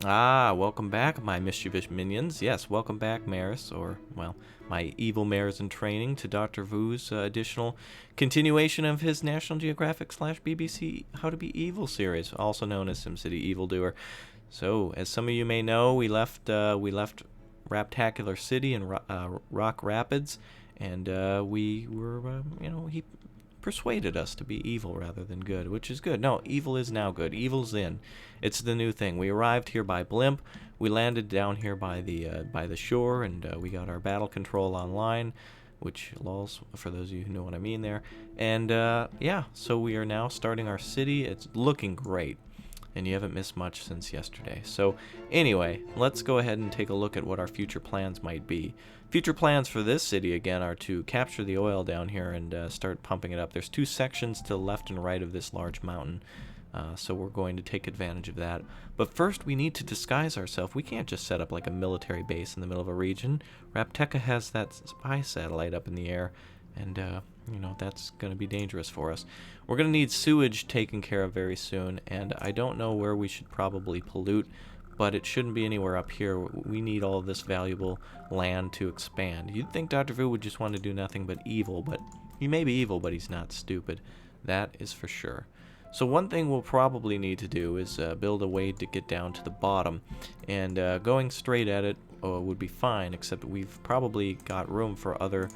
Ah, welcome back, my mischievous minions. Yes, welcome back, Maris, or, well, my evil mares in training, to Dr. Vu's additional continuation of his National Geographic / BBC How to Be Evil series, also known as SimCity Evildoer. So, as some of you may know, we left Raptacular City in Rock Rapids, and he persuaded us to be evil rather than good, which is good. No, evil is now good. Evil's in. It's the new thing. We arrived here by blimp. We landed down here by the shore, and we got our battle control online, which lols for those of you who know what I mean there. And yeah, so we are now starting our city. It's looking great, and you haven't missed much since yesterday. So anyway, let's go ahead and take a look at what our future plans might be. Future plans for this city, again, are to capture the oil down here and start pumping it up. There's two sections to the left and right of this large mountain, so we're going to take advantage of that. But first, we need to disguise ourselves. We can't just set up like a military base in the middle of a region. Rapteca has that spy satellite up in the air, and that's going to be dangerous for us. We're going to need sewage taken care of very soon, and I don't know where we should probably pollute, but it shouldn't be anywhere up here. We need all of this valuable land to expand. You'd think Dr. Vu would just want to do nothing but evil, but he may be evil, but he's not stupid. That is for sure. So one thing we'll probably need to do is build a way to get down to the bottom, and going straight at it would be fine, except we've probably got room for other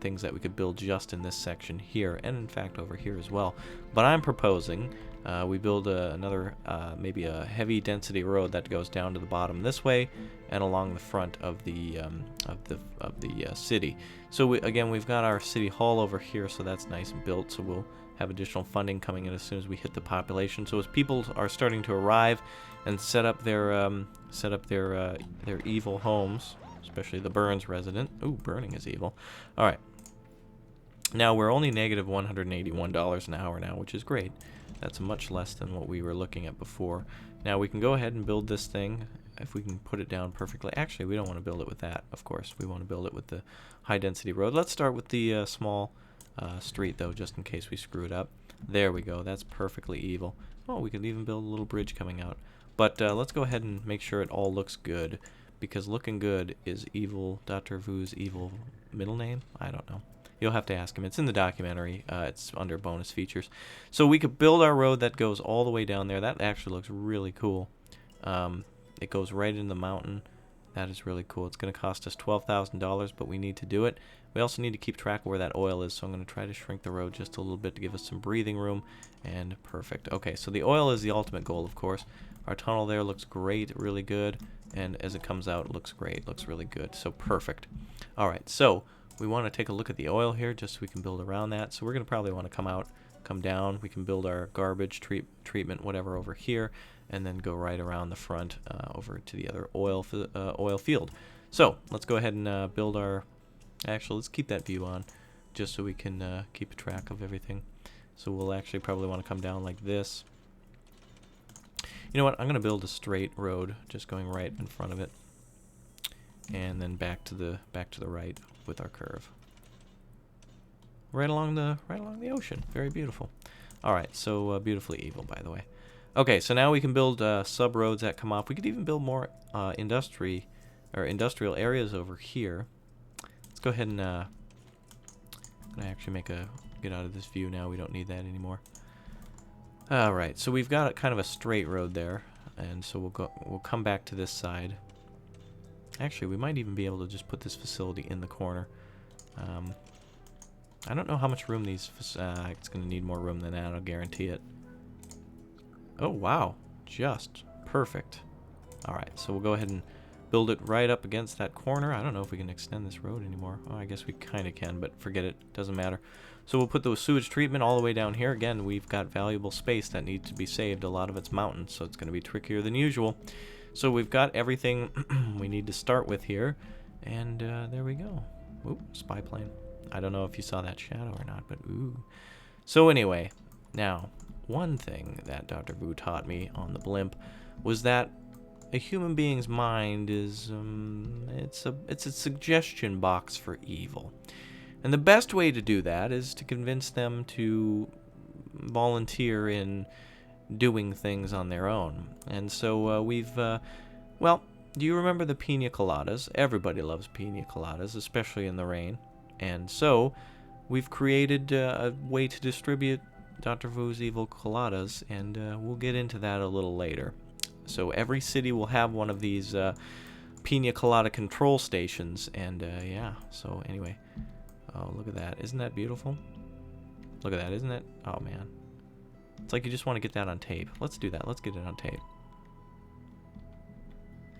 things that we could build just in this section here, and in fact over here as well. But I'm proposing we build another maybe a heavy density road that goes down to the bottom this way and along the front of the city. So again, we've got our city hall over here, so that's nice and built. So we'll have additional funding coming in as soon as we hit the population. So as people are starting to arrive and set up their evil homes, especially the Burns resident. Ooh, burning is evil. All right. Now we're only negative $181 an hour now, which is great. That's much less than what we were looking at before. Now we can go ahead and build this thing if we can put it down perfectly. Actually, we don't want to build it with that, of course. We want to build it with the high density road. Let's start with the small street, though, just in case we screw it up. There we go. That's perfectly evil. Oh, we could even build a little bridge coming out. But let's go ahead and make sure it all looks good, because looking good is evil. Dr. Vu's evil middle name? I don't know. You'll have to ask him. It's in the documentary. It's under bonus features. So we could build our road that goes all the way down there. That actually looks really cool. It goes right in the mountain. That is really cool. It's going to cost us $12,000, but we need to do it. We also need to keep track of where that oil is, so I'm going to try to shrink the road just a little bit to give us some breathing room. And perfect. Okay, so the oil is the ultimate goal, of course. Our tunnel there looks great, really good. And as it comes out, it looks great. Looks really good. So perfect. All right, so we want to take a look at the oil here just so we can build around that. So we're going to probably want to come down. We can build our garbage treatment, whatever, over here, and then go right around the front over to the other oil field. So let's go ahead and build our... Actually, let's keep that view on just so we can keep track of everything. So we'll actually probably want to come down like this. You know what? I'm going to build a straight road just going right in front of it, and then back to the right with our curve. Right along the ocean. Very beautiful. All right, so beautifully evil, by the way. Okay, so now we can build sub roads that come off. We could even build more industrial areas over here. Let's go ahead and I'm gonna actually get out of this view now. We don't need that anymore. All right, so we've got kind of a straight road there, and so we'll come back to this side. Actually, we might even be able to just put this facility in the corner. I don't know how much room it's going to need more room than that, I'll guarantee it. Oh, wow. Just perfect. Alright, so we'll go ahead and build it right up against that corner. I don't know if we can extend this road anymore. Oh, I guess we kind of can, but forget it. Doesn't matter. So we'll put the sewage treatment all the way down here. Again, we've got valuable space that needs to be saved. A lot of it's mountains, so it's going to be trickier than usual. So we've got everything we need to start with here. And there we go. Oop, spy plane. I don't know if you saw that shadow or not, but ooh. So anyway, now, one thing that Dr. Vu taught me on the blimp was that a human being's mind is, it's a suggestion box for evil. And the best way to do that is to convince them to volunteer in doing things on their own. And so well, do you remember the pina coladas? Everybody loves pina coladas, especially in the rain. And so we've created a way to distribute Dr. Vu's Evil Coladas, and we'll get into that a little later. So every city will have one of these pina colada control stations, and yeah, so anyway. Oh, look at that. Isn't that beautiful? Look at that, isn't it? Oh, man. It's like you just want to get that on tape. Let's do that. Let's get it on tape.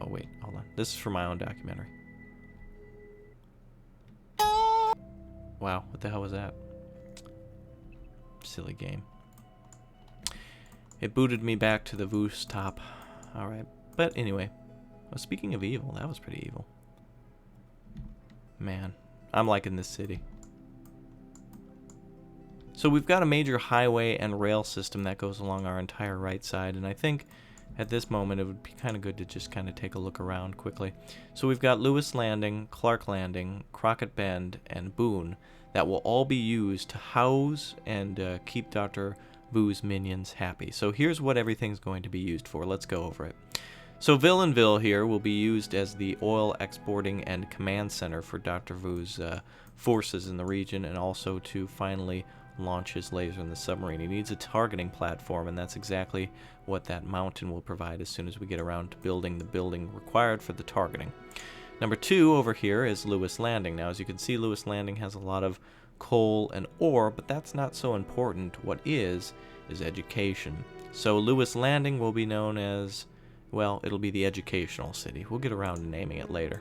Oh, wait. Hold on. This is for my own documentary. Wow. What the hell was that? Silly game. It booted me back to the Voos top. Alright. But anyway. Well, speaking of evil, that was pretty evil. Man. I'm liking this city. So we've got a major highway and rail system that goes along our entire right side, and I think at this moment it would be kind of good to just kind of take a look around quickly. So we've got Lewis Landing, Clark Landing, Crockett Bend, and Boone that will all be used to house and keep Dr. Vu's minions happy. So here's what everything's going to be used for. Let's go over it. So Villainville here will be used as the oil exporting and command center for Dr. Vu's forces in the region, and also to finally launch his laser in the submarine. He needs a targeting platform, and that's exactly what that mountain will provide as soon as we get around to building the building required for the targeting. Number 2 over here is Lewis Landing. Now, as you can see, Lewis Landing has a lot of coal and ore, but that's not so important. What is education. So Lewis Landing will be known as, well, it'll be the educational city. We'll get around to naming it later.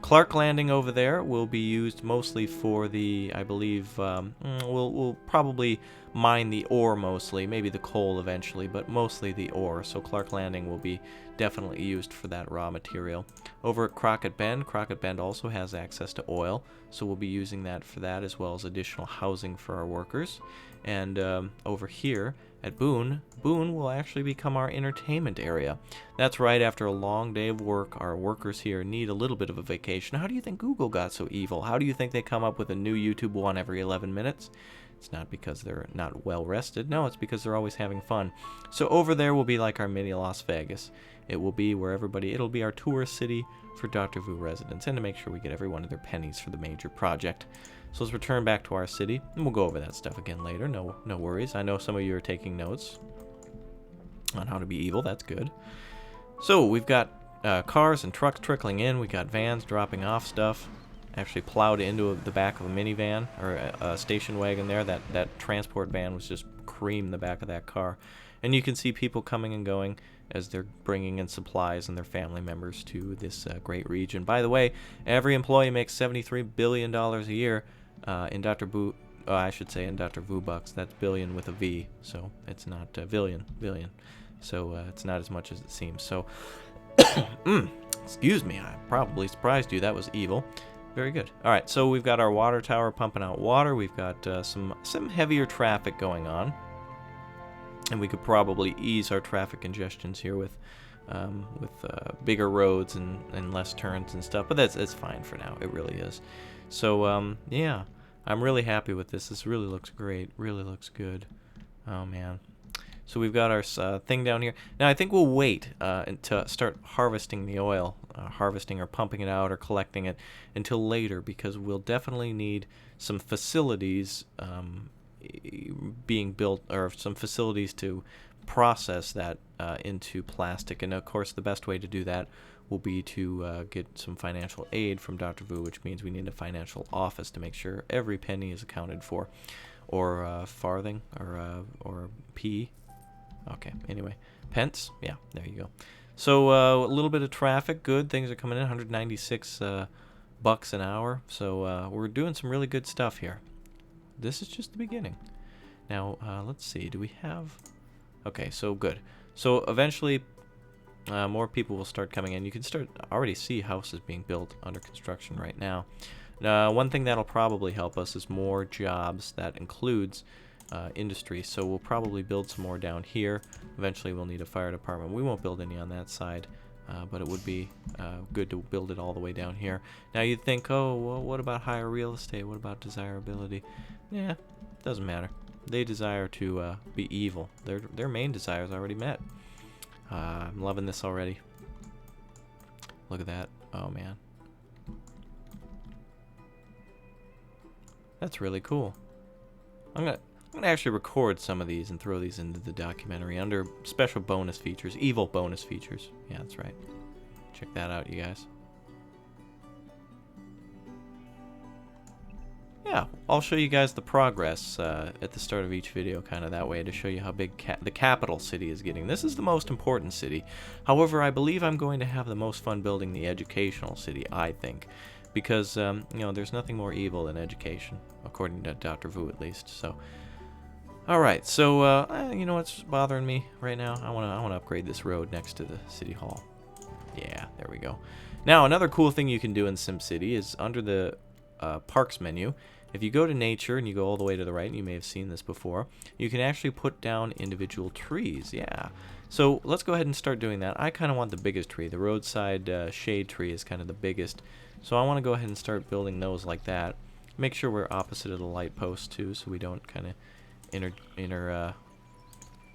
Clark Landing over there will be used mostly for the, I believe, we'll probably mine the ore mostly, maybe the coal eventually, but mostly the ore. So Clark Landing will be definitely used for that raw material. Over at Crockett Bend also has access to oil, so we'll be using that for that, as well as additional housing for our workers. And over here at Boone will actually become our entertainment area. That's right, after a long day of work, our workers here need a little bit of a vacation. How do you think Google got so evil? How do you think they come up with a new YouTube one every 11 minutes? It's not because they're not well rested. No, it's because they're always having fun. So over there will be like our mini Las Vegas. It will be where it'll be our tourist city for Dr. Vu residents, and to make sure we get everyone their pennies for the major project. So let's return back to our city, and we'll go over that stuff again later. No worries. I know some of you are taking notes on how to be evil. That's good. So we've got cars and trucks trickling in. We got vans dropping off stuff. Actually plowed into the back of a minivan, or a station wagon there. That transport van was just cream the back of that car. And you can see people coming and going as they're bringing in supplies and their family members to this great region. By the way, every employee makes $73 billion a year. In Dr. Vu, I should say in Dr. Vu bucks. That's billion with a V, so it's not billion. So it's not as much as it seems. So, excuse me, I probably surprised you. That was evil. Very good. All right, so we've got our water tower pumping out water. We've got some heavier traffic going on, and we could probably ease our traffic congestions here with bigger roads and less turns and stuff. But it's fine for now. It really is. So yeah, I'm really happy with this. This really looks great. Really looks good. Oh man. So we've got our thing down here. Now I think we'll wait to start harvesting the oil, harvesting or pumping it out or collecting it until later, because we'll definitely need some facilities being built, or some facilities to process that into plastic. And of course the best way to do that will be to get some financial aid from Dr. Vu, which means we need a financial office to make sure every penny is accounted for, or farthing, or p. Okay, anyway, pence. Yeah, there you go. So a little bit of traffic, good. Things are coming in, 196 bucks an hour. So we're doing some really good stuff here. This is just the beginning. Now let's see. Do we have? Okay, so good. So eventually, more people will start coming in. You can already see houses being built under construction right now. One thing that'll probably help us is more jobs. That includes industry. So we'll probably build some more down here. Eventually we'll need a fire department. We won't build any on that side, but it would be good to build it all the way down here. Now you'd think, oh, well, what about higher real estate? What about desirability? Yeah, doesn't matter. They desire to be evil. Their main desire is already met. I'm loving this already. Look at that. Oh, man. That's really cool. I'm gonna actually record some of these and throw these into the documentary under special bonus features. Evil bonus features. Yeah, that's right. Check that out, you guys. Yeah, I'll show you guys the progress at the start of each video, kind of that way, to show you how big the capital city is getting. This is the most important city. However, I believe I'm going to have the most fun building the educational city, I think. Because, you know, there's nothing more evil than education, according to Dr. Vu at least. So, alright, so, you know what's bothering me right now? I wanna upgrade this road next to the city hall. Yeah, there we go. Now, another cool thing you can do in SimCity is under the parks menu, if you go to nature and you go all the way to the right, and you may have seen this before, you can actually put down individual trees. Yeah. So let's go ahead and start doing that. I kind of want the biggest tree. The roadside shade tree is kind of the biggest. So I want to go ahead and start building those like that. Make sure we're opposite of the light post too, so we don't kind of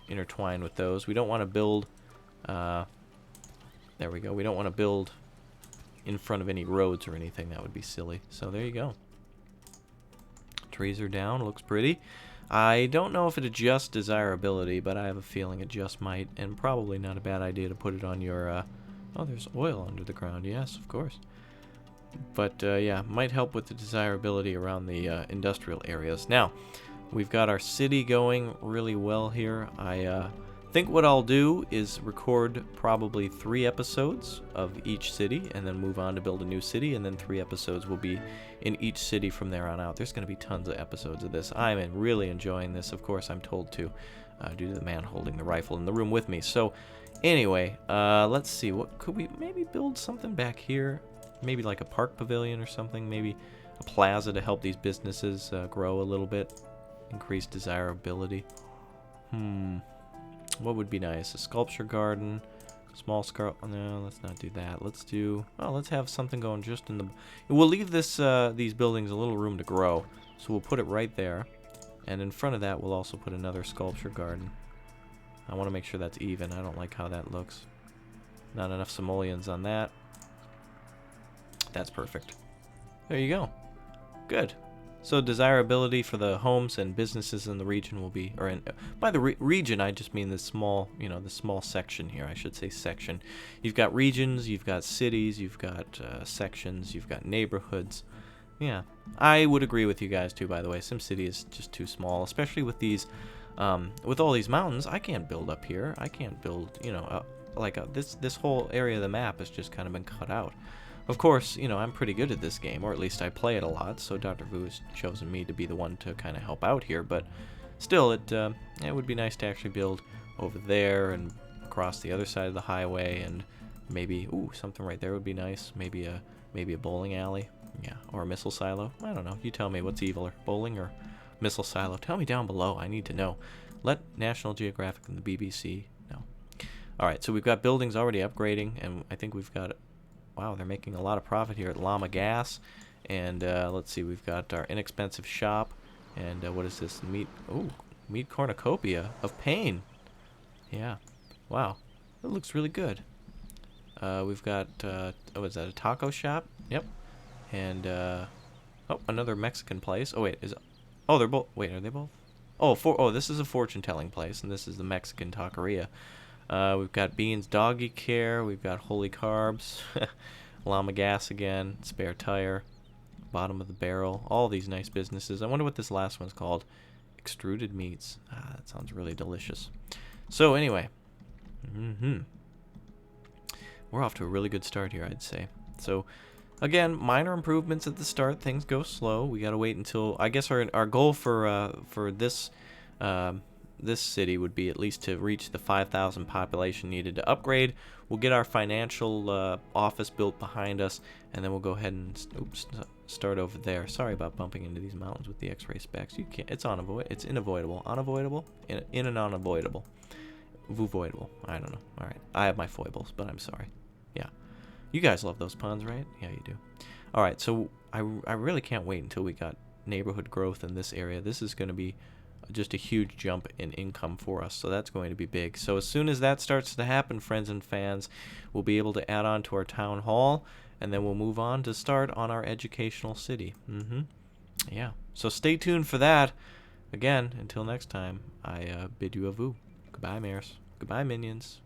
intertwine with those. We don't want to build. There we go. We don't want to build in front of any roads or anything. That would be silly. So there you go. Trees are down. Looks pretty. I don't know if it adjusts desirability, but I have a feeling it just might, and probably not a bad idea to put it on your oh, there's oil under the ground. Yes, of course. But yeah, might help with the desirability around the industrial areas. Now, we've got our city going really well here. I think what I'll do is record probably 3 episodes of each city and then move on to build a new city, and then 3 episodes will be in each city from there on out. There's going to be tons of episodes of this. I'm really enjoying this. Of course, I'm told to due to the man holding the rifle in the room with me. So anyway, let's see. What could we maybe build something back here? Maybe like a park pavilion or something. Maybe a plaza to help these businesses grow a little bit. Increase desirability. What would be nice? A sculpture garden, small no, let's not do that. Let's do, well, let's have something going just in the, we'll leave this, these buildings a little room to grow. So we'll put it right there. And in front of that, we'll also put another sculpture garden. I want to make sure that's even. I don't like how that looks. Not enough simoleons on that. That's perfect. There you go. Good. So desirability for the homes and businesses in the region will be, or in, by the region I just mean this small, you know, the small section here. I should say section. You've got regions, you've got cities, you've got sections, you've got neighborhoods. Yeah, I would agree with you guys too. By the way, SimCity is just too small, especially with these, with all these mountains. I can't build up here. I can't build, you know, this whole area of the map has just kind of been cut out. Of course, you know, I'm pretty good at this game, or at least I play it a lot, so Dr. Vu has chosen me to be the one to kind of help out here, but still, it would be nice to actually build over there and across the other side of the highway, and maybe, ooh, something right there would be nice. Maybe a bowling alley, yeah, or a missile silo. I don't know. You tell me what's eviler, bowling or missile silo. Tell me down below. I need to know. Let National Geographic and the BBC know. All right, so we've got buildings already upgrading, and I think we've got, wow, they're making a lot of profit here at Llama Gas. And let's see, we've got our inexpensive shop. And what is this? Meat cornucopia of pain. Yeah. Wow. That looks really good. We've got, oh, is that a taco shop? Yep. And, oh, another Mexican place. Oh, wait, oh, they're both, wait, are they both? Oh, this is a fortune-telling place, and this is the Mexican taqueria. We've got Beans Doggy Care, we've got Holy Carbs, Llama Gas again, Spare Tire, Bottom of the Barrel, all these nice businesses. I wonder what this last one's called. Extruded Meats. Ah, that sounds really delicious. So anyway, we're off to a really good start here, I'd say. So again, minor improvements at the start. Things go slow. We gotta wait until, I guess our goal for this this city would be at least to reach the 5,000 population needed to upgrade. We'll get our financial office built behind us, and then we'll go ahead and start over there. Sorry about bumping into these mountains with the X-ray specs. You can't. It's unavoidable. Unavoidable. In and unavoidable. Voidable. I don't know. All right. I have my foibles, but I'm sorry. Yeah. You guys love those puns, right? Yeah, you do. All right. So I really can't wait until we got neighborhood growth in this area. This is going to be just a huge jump in income for us. So that's going to be big. So as soon as that starts to happen, friends and fans, we'll be able to add on to our town hall, and then we'll move on to start on our educational city. Yeah. So stay tuned for that. Again, until next time, I bid you adieu. Goodbye, mares. Goodbye, minions.